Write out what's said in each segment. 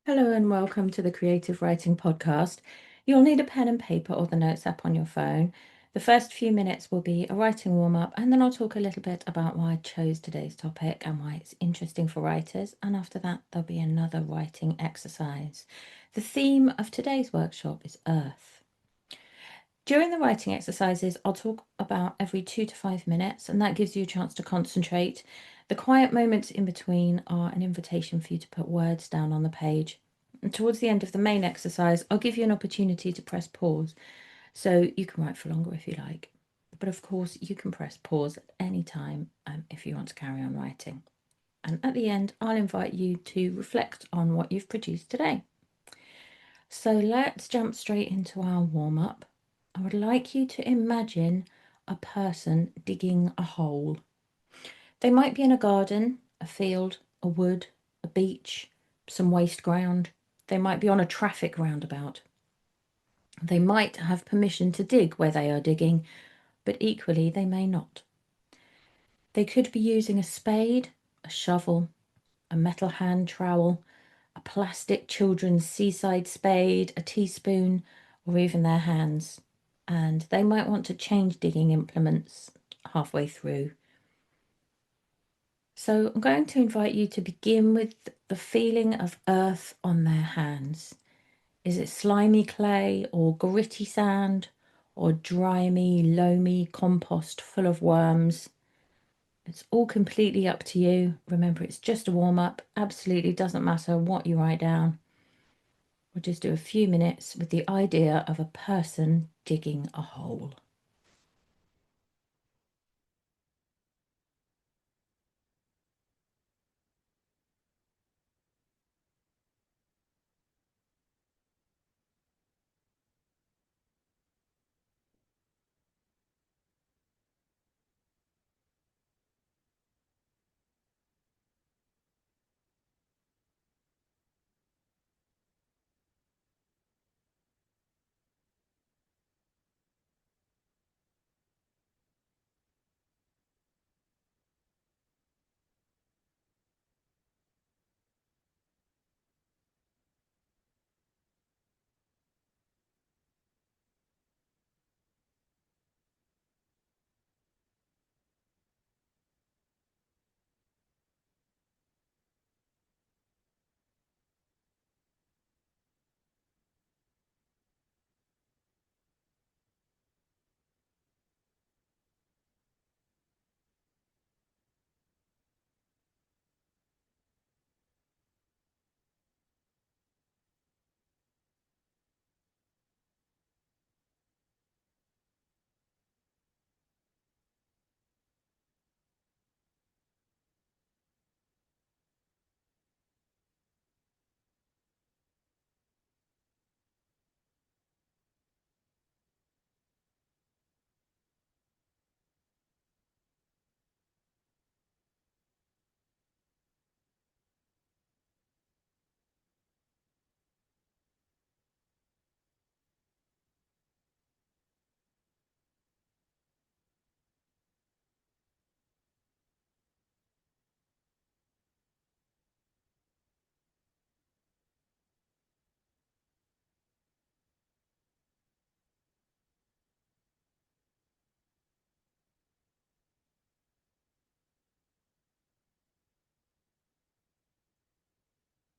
Hello and welcome to the Creative Writing Podcast. You'll need a pen and paper or the notes app on your phone. The first few minutes will be a writing warm up, and then I'll talk a little bit about why I chose today's topic and why it's interesting for writers. And after that, there'll be another writing exercise. The theme of today's workshop is Earth. During the writing exercises, I'll talk about every 2 to 5 minutes, and that gives you a chance to concentrate. The quiet moments in between are an invitation for you to put words down on the page. And towards the end of the main exercise, I'll give you an opportunity to press pause, so you can write for longer if you like. But of course, you can press pause at any time if you want to carry on writing. And at the end, I'll invite you to reflect on what you've produced today. So let's jump straight into our warm up. I would like you to imagine a person digging a hole. They might be in a garden, a field, a wood, a beach, some waste ground. They might be on a traffic roundabout. They might have permission to dig where they are digging, but equally they may not. They could be using a spade, a shovel, a metal hand trowel, a plastic children's seaside spade, a teaspoon, or even their hands. And they might want to change digging implements halfway through. So I'm going to invite you to begin with the feeling of earth on their hands. Is it slimy clay or gritty sand or drymy, loamy compost full of worms? It's all completely up to you. Remember, it's just a warm-up. Absolutely doesn't matter what you write down. We'll just do a few minutes with the idea of a person digging a hole.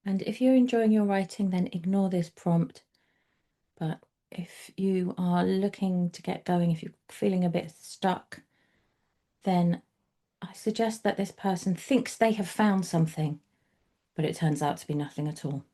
And if you're enjoying your writing, then ignore this prompt. But if you are looking to get going, if you're feeling a bit stuck, then I suggest that this person thinks they have found something, but it turns out to be nothing at all.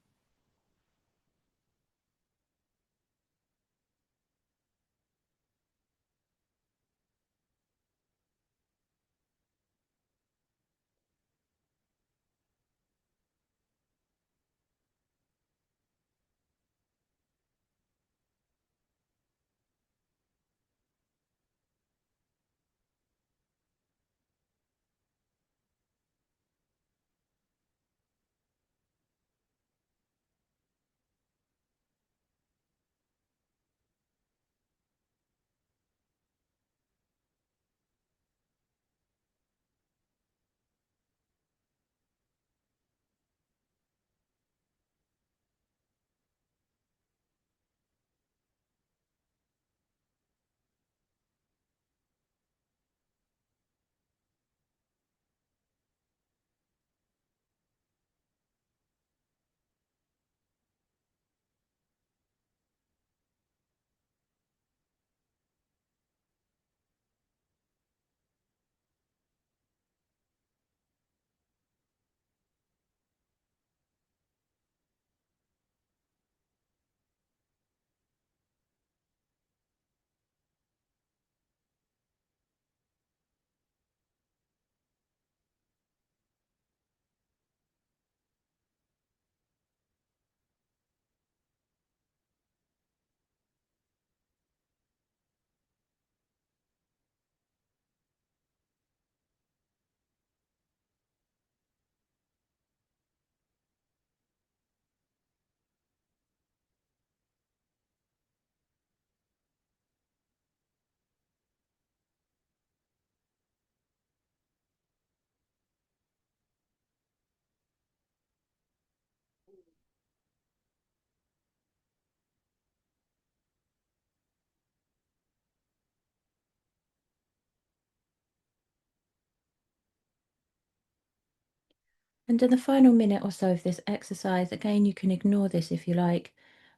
And in the final minute or so of this exercise, again, you can ignore this if you like,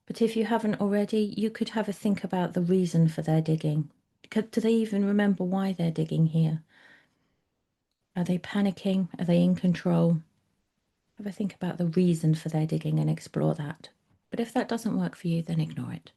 but if you haven't already, you could have a think about the reason for their digging. Do they even remember why they're digging here? Are they panicking? Are they in control? Have a think about the reason for their digging and explore that. But if that doesn't work for you, then ignore it.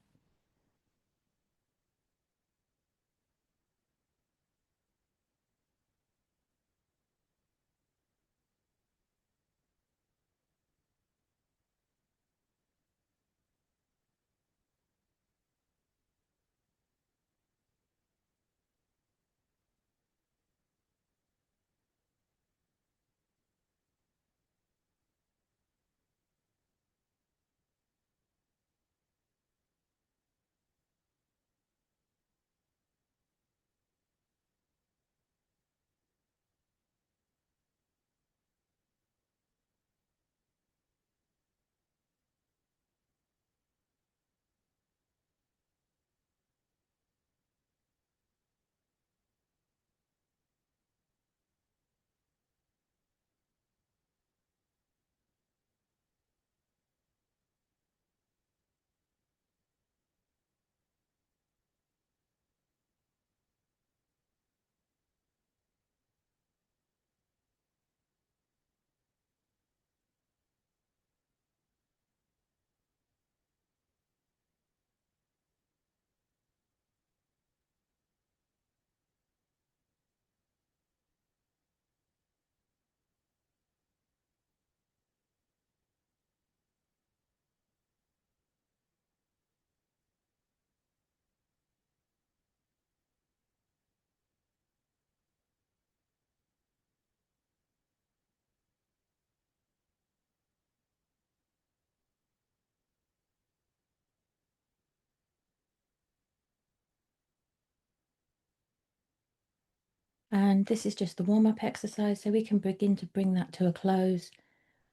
And this is just the warm-up exercise, so we can begin to bring that to a close.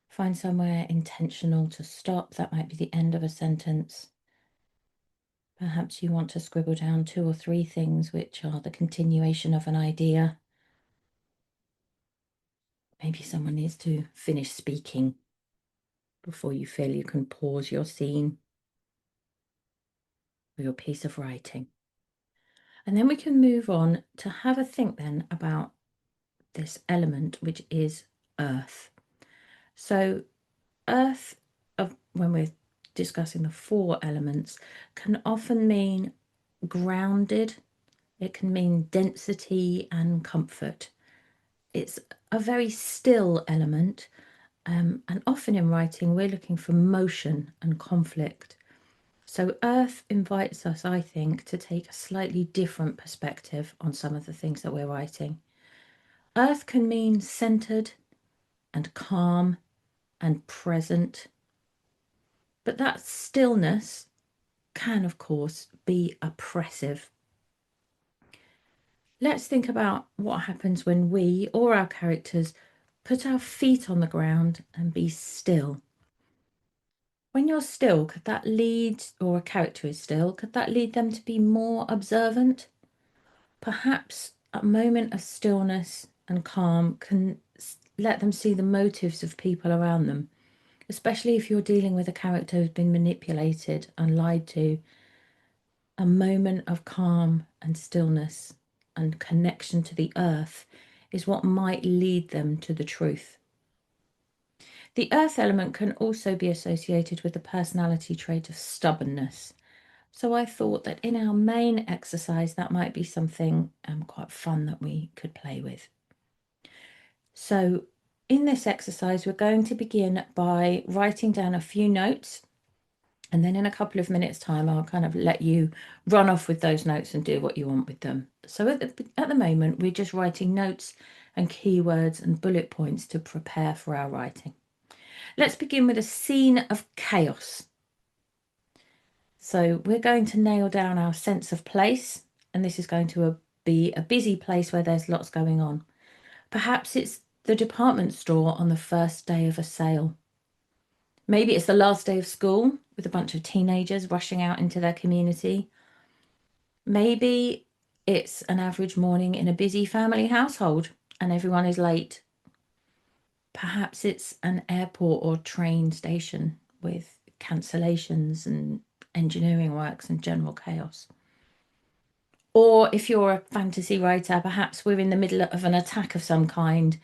Find somewhere intentional to stop. That might be the end of a sentence. Perhaps you want to scribble down 2 or 3 things which are the continuation of an idea. Maybe someone needs to finish speaking before you feel you can pause your scene or your piece of writing. And then we can move on to have a think then about this element, which is earth. So earth, when we're discussing the 4 elements, can often mean grounded. It can mean density and comfort. It's a very still element, and often in writing we're looking for motion and conflict. So earth invites us, I think, to take a slightly different perspective on some of the things that we're writing. Earth can mean centered and calm and present, but that stillness can, of course, be oppressive. Let's think about what happens when we or our characters put our feet on the ground and be still. When you're still, could that lead, or a character is still, could that lead them to be more observant? Perhaps a moment of stillness and calm can let them see the motives of people around them, especially if you're dealing with a character who's been manipulated and lied to. A moment of calm and stillness and connection to the earth is what might lead them to the truth. The earth element can also be associated with the personality trait of stubbornness. So I thought that in our main exercise, that might be something quite fun that we could play with. So in this exercise, we're going to begin by writing down a few notes. And then in a couple of minutes' time, I'll kind of let you run off with those notes and do what you want with them. So at the moment, we're just writing notes and keywords and bullet points to prepare for our writing. Let's begin with a scene of chaos. So we're going to nail down our sense of place, and this is going to be a busy place where there's lots going on. Perhaps it's the department store on the first day of a sale. Maybe it's the last day of school with a bunch of teenagers rushing out into their community. Maybe it's an average morning in a busy family household and everyone is late. Perhaps it's an airport or train station with cancellations and engineering works and general chaos. Or if you're a fantasy writer, perhaps we're in the middle of an attack of some kind,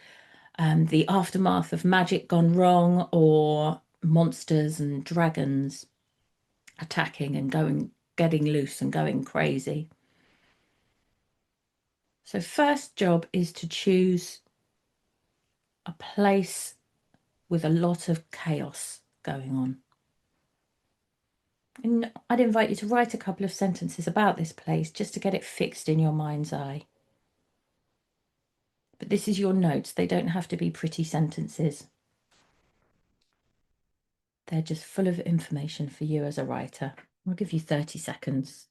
the aftermath of magic gone wrong, or monsters and dragons attacking and getting loose and going crazy. So first job is to choose a place with a lot of chaos going on. And I'd invite you to write a couple of sentences about this place just to get it fixed in your mind's eye. But this is your notes. They don't have to be pretty sentences. They're just full of information for you as a writer. I'll give you 30 seconds.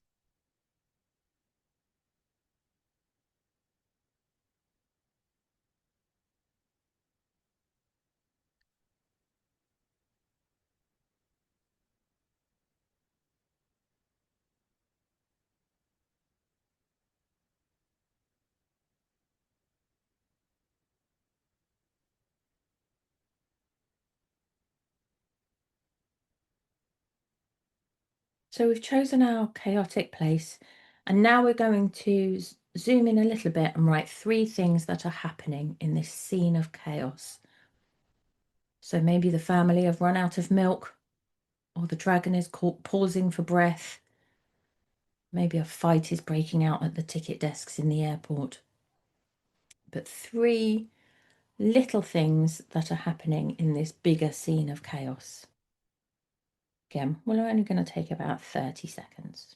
So we've chosen our chaotic place, and now we're going to zoom in a little bit and write 3 things that are happening in this scene of chaos. So maybe the family have run out of milk, or the dragon is pausing for breath. Maybe a fight is breaking out at the ticket desks in the airport. But 3 little things that are happening in this bigger scene of chaos. Again, we're only going to take about 30 seconds.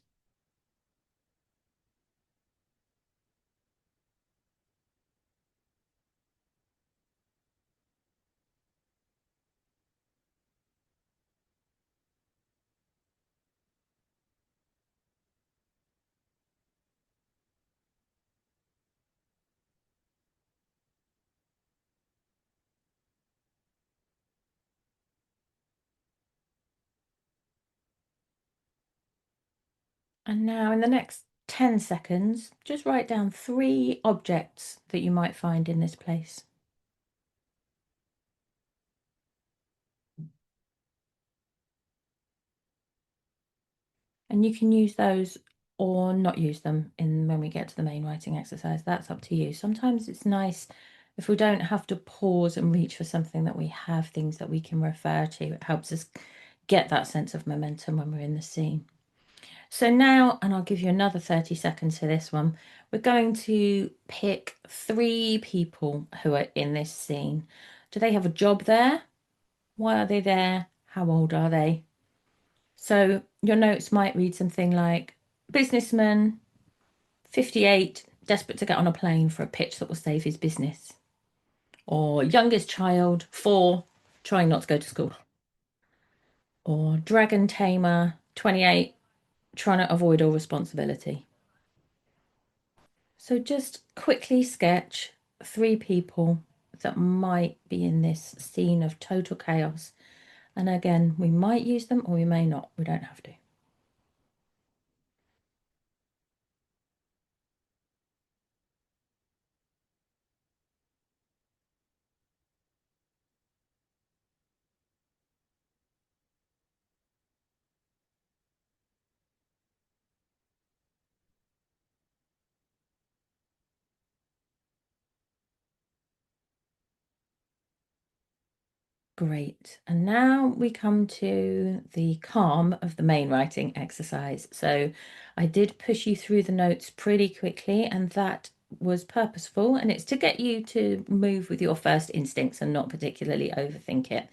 And now in the next 10 seconds, just write down 3 objects that you might find in this place. And you can use those or not use them when we get to the main writing exercise. That's up to you. Sometimes it's nice if we don't have to pause and reach for something, that we have things that we can refer to. It helps us get that sense of momentum when we're in the scene. So now, and I'll give you another 30 seconds for this one, we're going to pick 3 people who are in this scene. Do they have a job there? Why are they there? How old are they? So your notes might read something like businessman, 58, desperate to get on a plane for a pitch that will save his business. Or youngest child, 4, trying not to go to school. Or dragon tamer, 28, trying to avoid all responsibility. So just quickly sketch 3 people that might be in this scene of total chaos. And again, we might use them or we may not. We don't have to. Great. And now we come to the calm of the main writing exercise. So I did push you through the notes pretty quickly, and that was purposeful. And it's to get you to move with your first instincts and not particularly overthink it.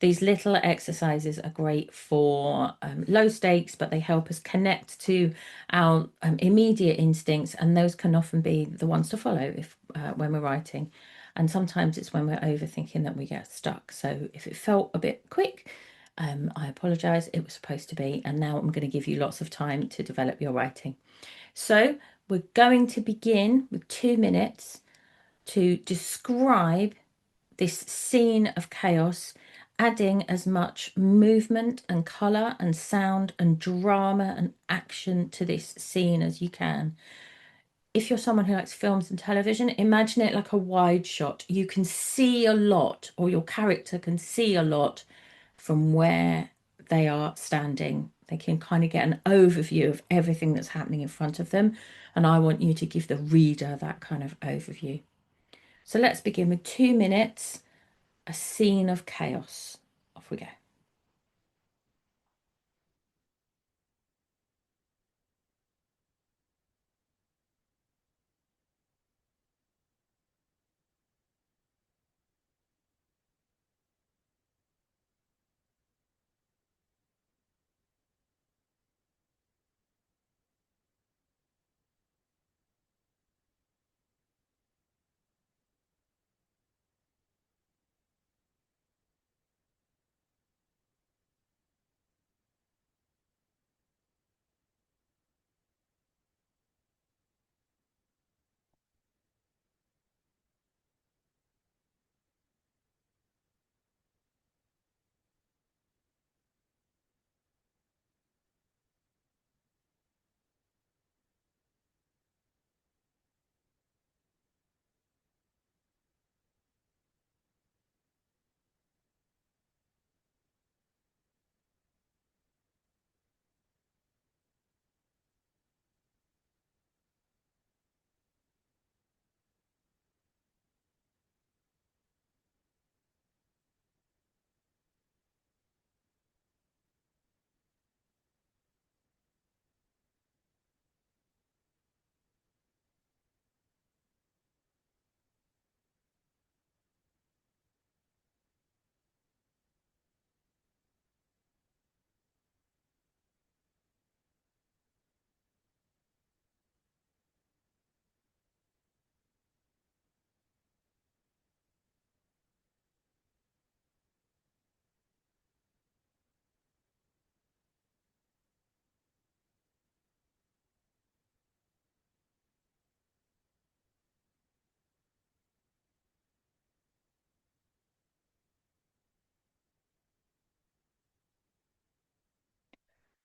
These little exercises are great for low stakes, but they help us connect to our immediate instincts, and those can often be the ones to follow when we're writing. And sometimes it's when we're overthinking that we get stuck. So if it felt a bit quick, I apologise. It was supposed to be. And now I'm going to give you lots of time to develop your writing. So we're going to begin with 2 minutes to describe this scene of chaos, adding as much movement and colour and sound and drama and action to this scene as you can. if you're someone who likes films and television, imagine it like a wide shot. You can see a lot, or your character can see a lot from where they are standing. They can kind of get an overview of everything that's happening in front of them. And I want you to give the reader that kind of overview. So let's begin with 2 minutes, a scene of chaos. Off we go.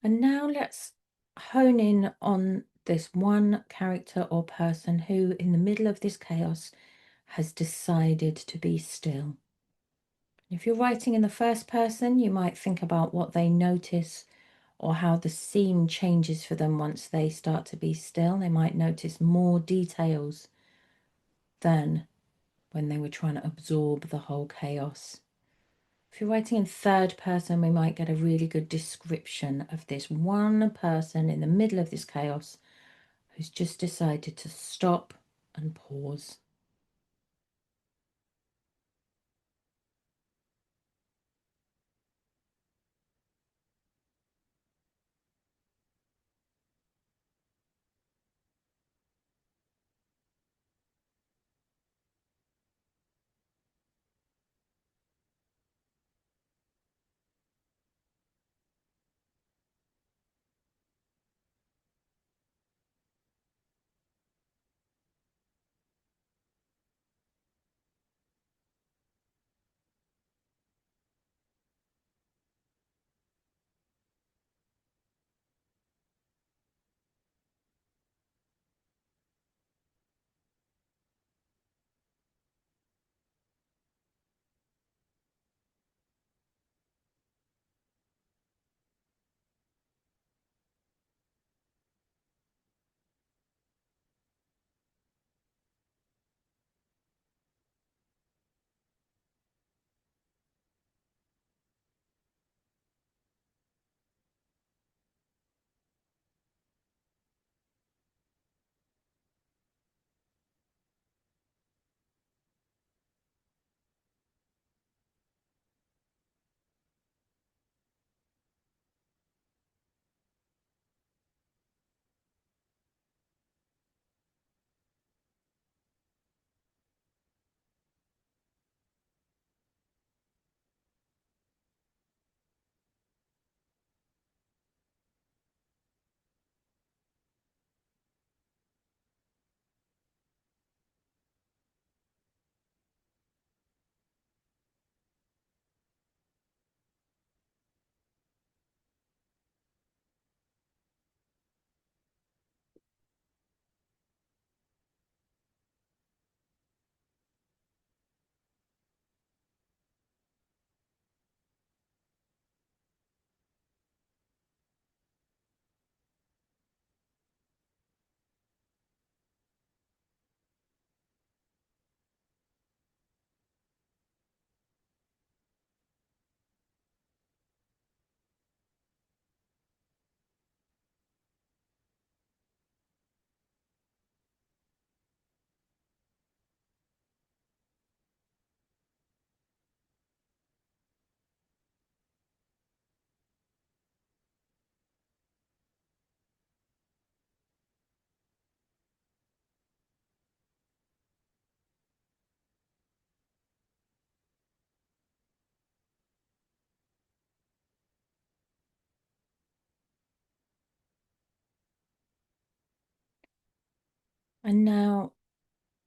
And now let's hone in on this one character or person who, in the middle of this chaos, has decided to be still. If you're writing in the first person, you might think about what they notice or how the scene changes for them once they start to be still. They might notice more details than when they were trying to absorb the whole chaos. If you're writing in third person, we might get a really good description of this one person in the middle of this chaos who's just decided to stop and pause. And now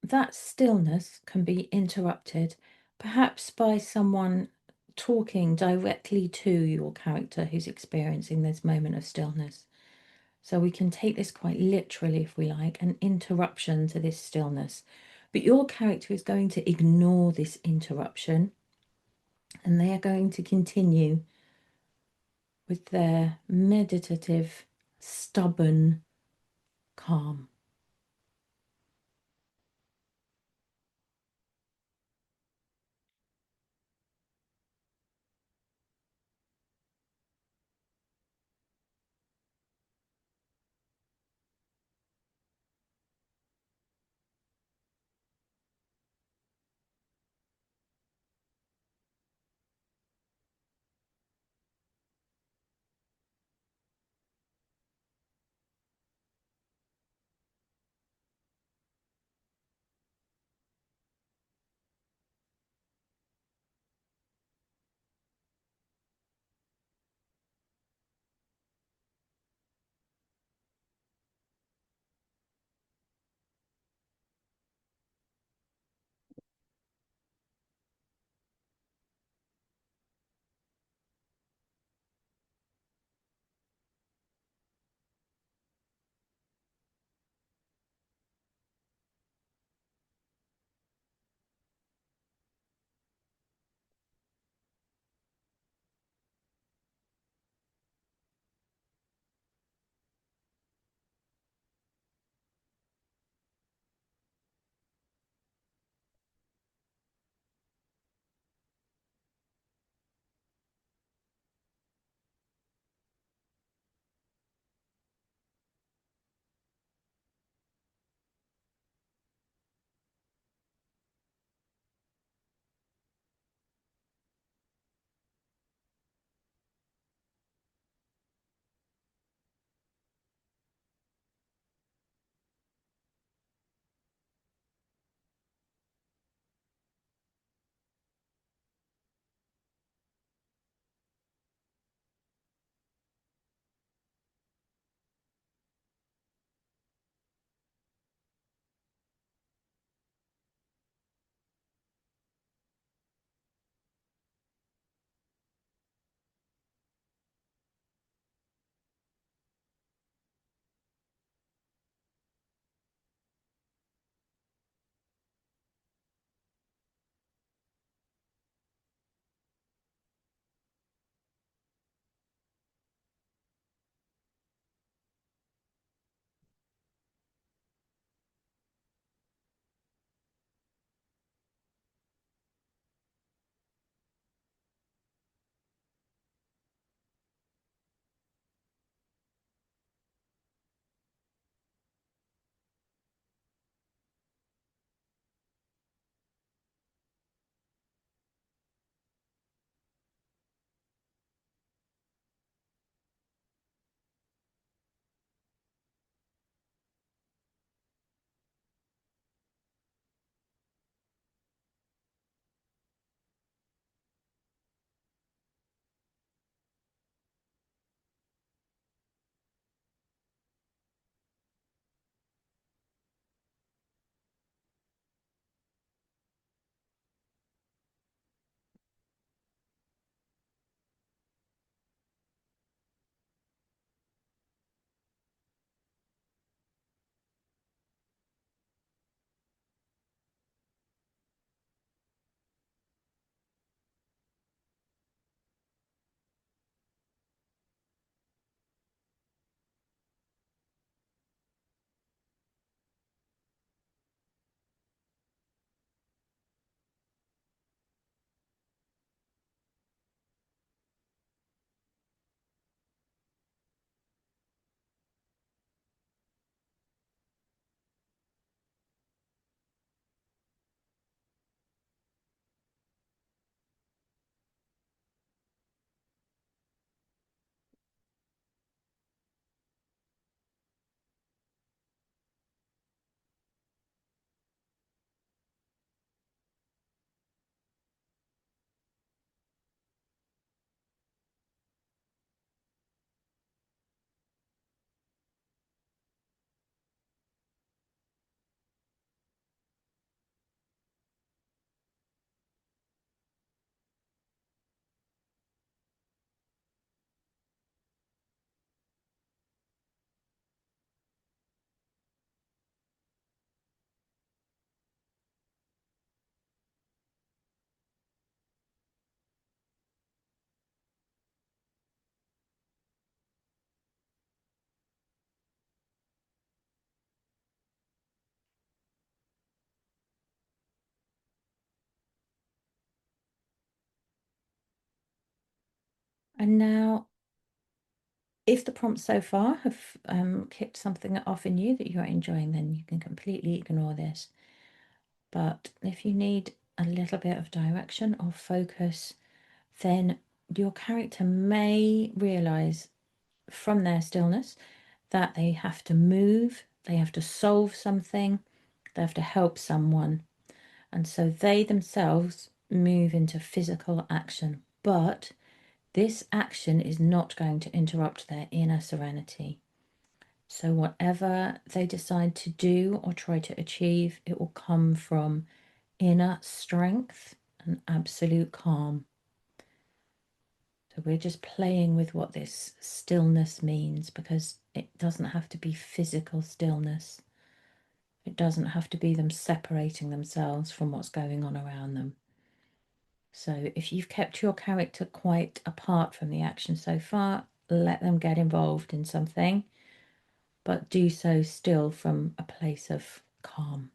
that stillness can be interrupted, perhaps by someone talking directly to your character who's experiencing this moment of stillness. So we can take this quite literally, if we like, an interruption to this stillness. But your character is going to ignore this interruption and they are going to continue with their meditative, stubborn calm. And now, if the prompts so far have kicked something off in you that you're enjoying, then you can completely ignore this. But if you need a little bit of direction or focus, then your character may realize from their stillness that they have to move, they have to solve something, they have to help someone. And so they themselves move into physical action. But this action is not going to interrupt their inner serenity. So, whatever they decide to do or try to achieve, it will come from inner strength and absolute calm. So, we're just playing with what this stillness means, because it doesn't have to be physical stillness. It doesn't have to be them separating themselves from what's going on around them. So if you've kept your character quite apart from the action so far, let them get involved in something, but do so still from a place of calm.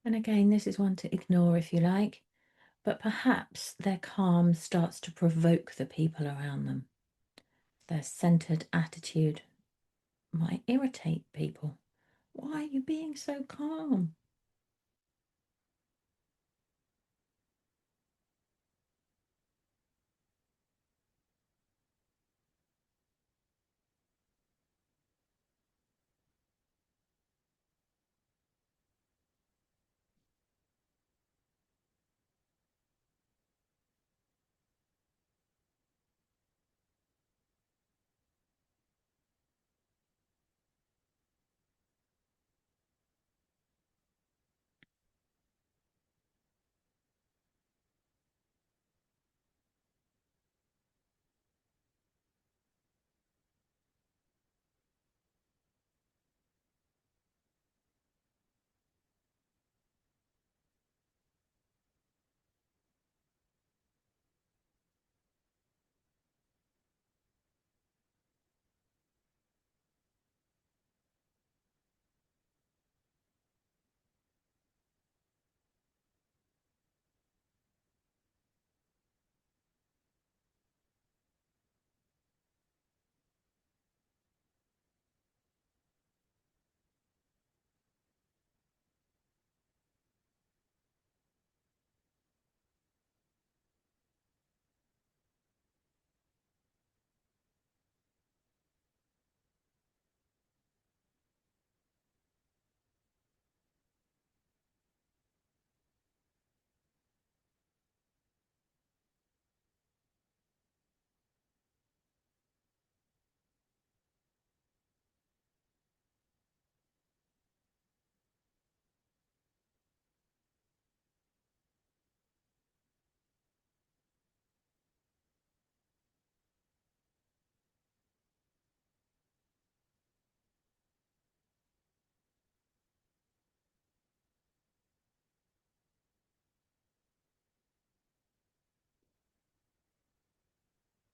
And again, this is one to ignore if you like, but perhaps their calm starts to provoke the people around them. Their centered attitude might irritate people. Why are you being so calm?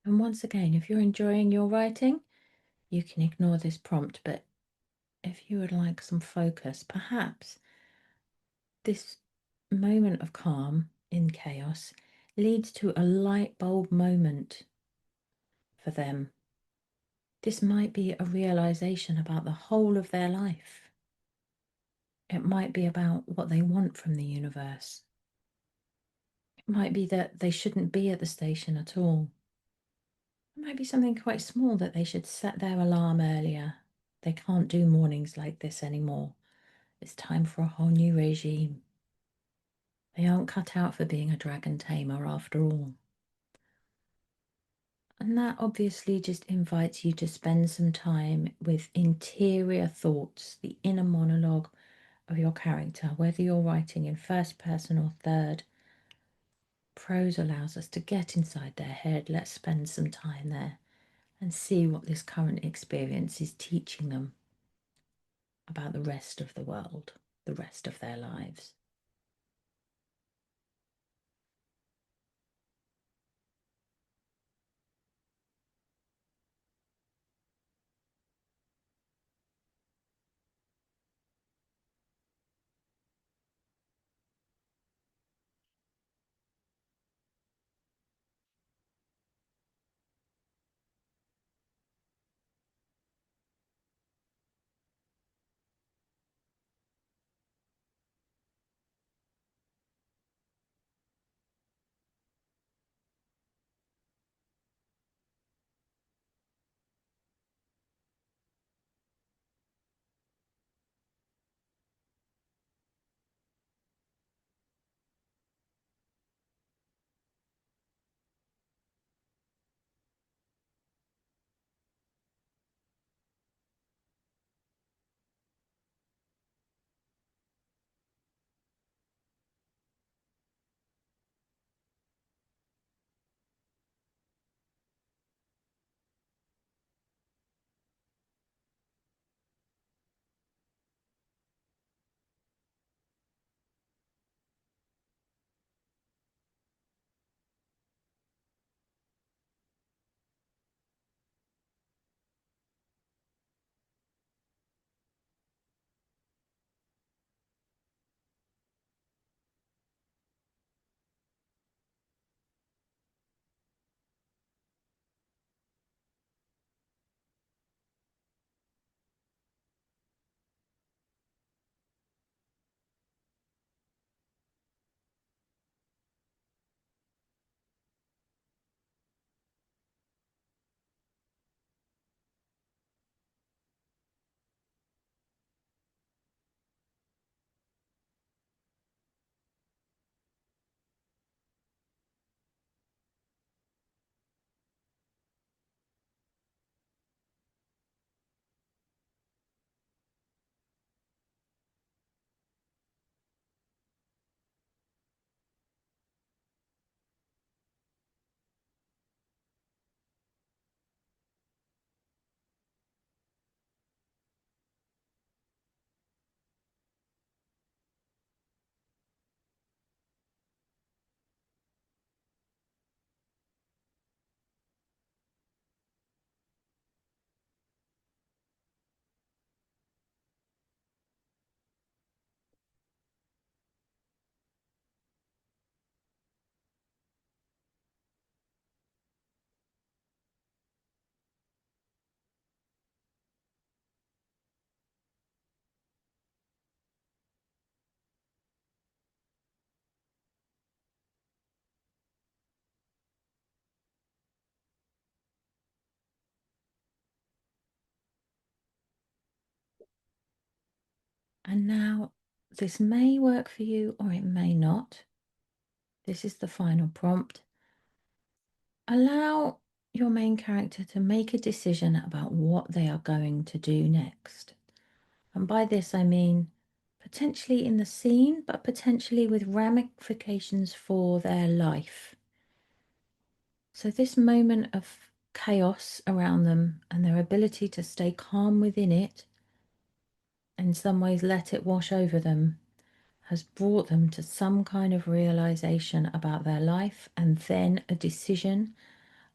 And once again, if you're enjoying your writing, you can ignore this prompt, but if you would like some focus, perhaps this moment of calm in chaos leads to a light bulb moment for them. This might be a realization about the whole of their life. It might be about what they want from the universe. It might be that they shouldn't be at the station at all. It might be something quite small that they should set their alarm earlier. They can't do mornings like this anymore. It's time for a whole new regime. They aren't cut out for being a dragon tamer after all. And that obviously just invites you to spend some time with interior thoughts, the inner monologue of your character, whether you're writing in first person or third. Prose allows us to get inside their head. Let's spend some time there and see what this current experience is teaching them about the rest of the world, the rest of their lives. And now this may work for you or it may not. This is the final prompt. Allow your main character to make a decision about what they are going to do next. And by this, I mean potentially in the scene, but potentially with ramifications for their life. So, this moment of chaos around them and their ability to stay calm within it, in some ways, let it wash over them, has brought them to some kind of realization about their life and then a decision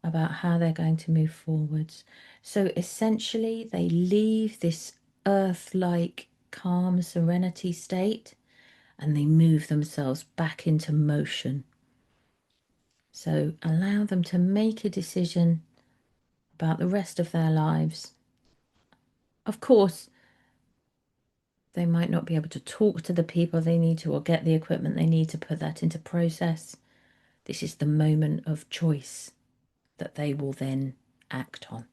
about how they're going to move forwards. So essentially, they leave this earth like calm serenity state and they move themselves back into motion. So allow them to make a decision about the rest of their lives. Of course, they might not be able to talk to the people they need to or get the equipment they need to put that into process. This is the moment of choice that they will then act on.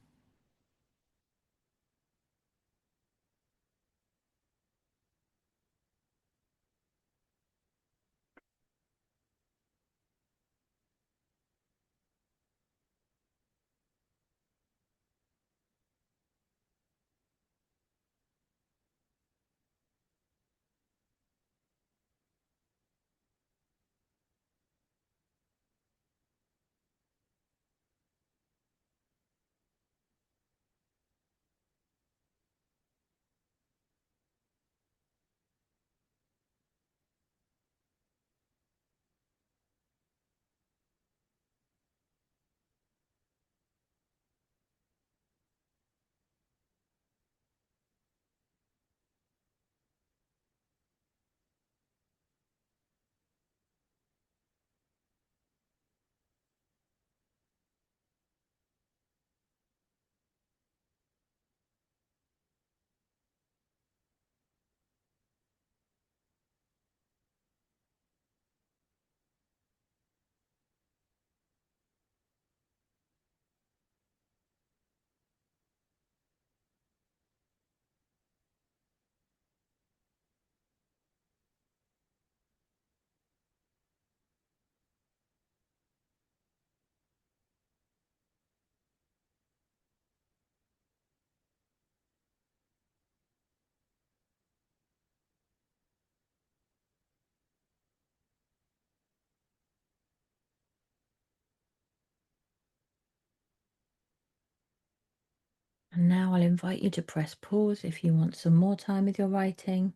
And now I'll invite you to press pause if you want some more time with your writing.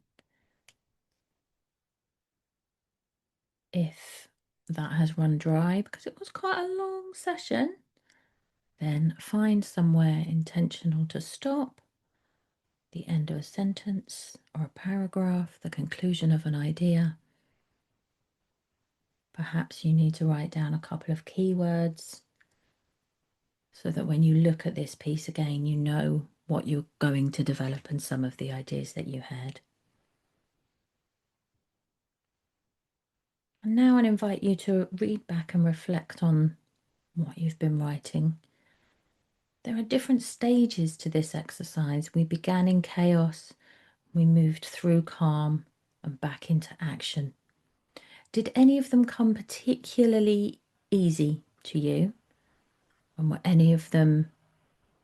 If that has run dry, because it was quite a long session, then find somewhere intentional to stop, the end of a sentence or a paragraph, the conclusion of an idea. Perhaps you need to write down a couple of keywords so that when you look at this piece again, you know what you're going to develop and some of the ideas that you had. And now I'll invite you to read back and reflect on what you've been writing. There are different stages to this exercise. We began in chaos, we moved through calm and back into action. Did any of them come particularly easy to you? And were any of them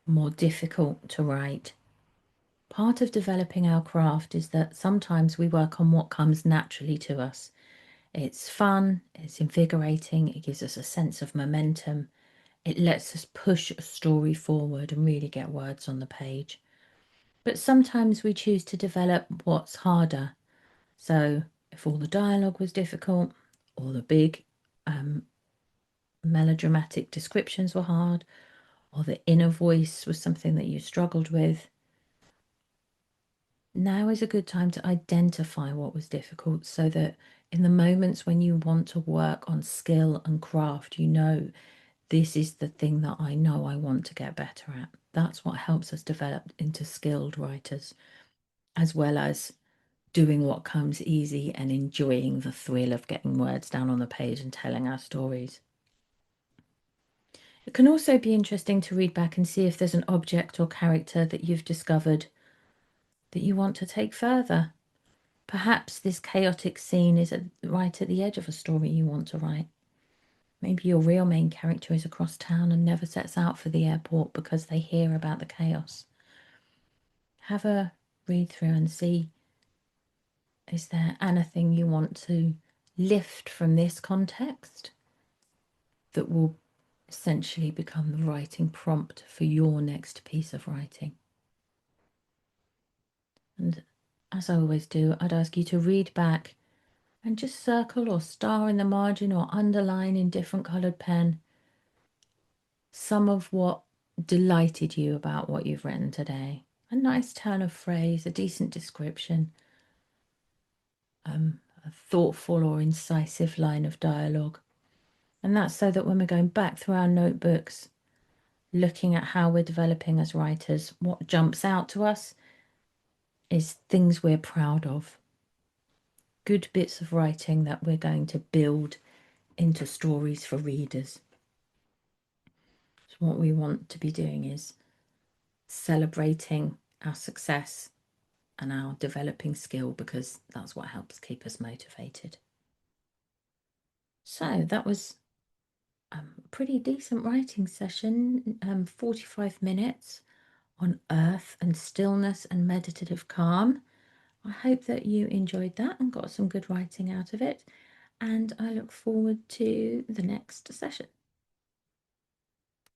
more difficult to write? Part of developing our craft is that sometimes we work on what comes naturally to us. It's fun, it's invigorating, it gives us a sense of momentum. It lets us push a story forward and really get words on the page. But sometimes we choose to develop what's harder. So if all the dialogue was difficult, or the big melodramatic descriptions were hard, or the inner voice was something that you struggled with, now is a good time to identify what was difficult so that in the moments when you want to work on skill and craft, you know, this is the thing that I know I want to get better at. That's what helps us develop into skilled writers, as well as doing what comes easy and enjoying the thrill of getting words down on the page and telling our stories. It can also be interesting to read back and see if there's an object or character that you've discovered that you want to take further. Perhaps this chaotic scene is right at the edge of a story you want to write. Maybe your real main character is across town and never sets out for the airport because they hear about the chaos. Have a read through and see, is there anything you want to lift from this context that will essentially become the writing prompt for your next piece of writing? And as I always do, I'd ask you to read back and just circle or star in the margin or underline in different coloured pen some of what delighted you about what you've written today. A nice turn of phrase, a decent description, a thoughtful or incisive line of dialogue. And that's so that when we're going back through our notebooks, looking at how we're developing as writers, what jumps out to us is things we're proud of. Good bits of writing that we're going to build into stories for readers. So what we want to be doing is celebrating our success and our developing skill, because that's what helps keep us motivated. So that was a pretty decent writing session, 45 minutes on earth and stillness and meditative calm. I hope that you enjoyed that and got some good writing out of it, and I look forward to the next session.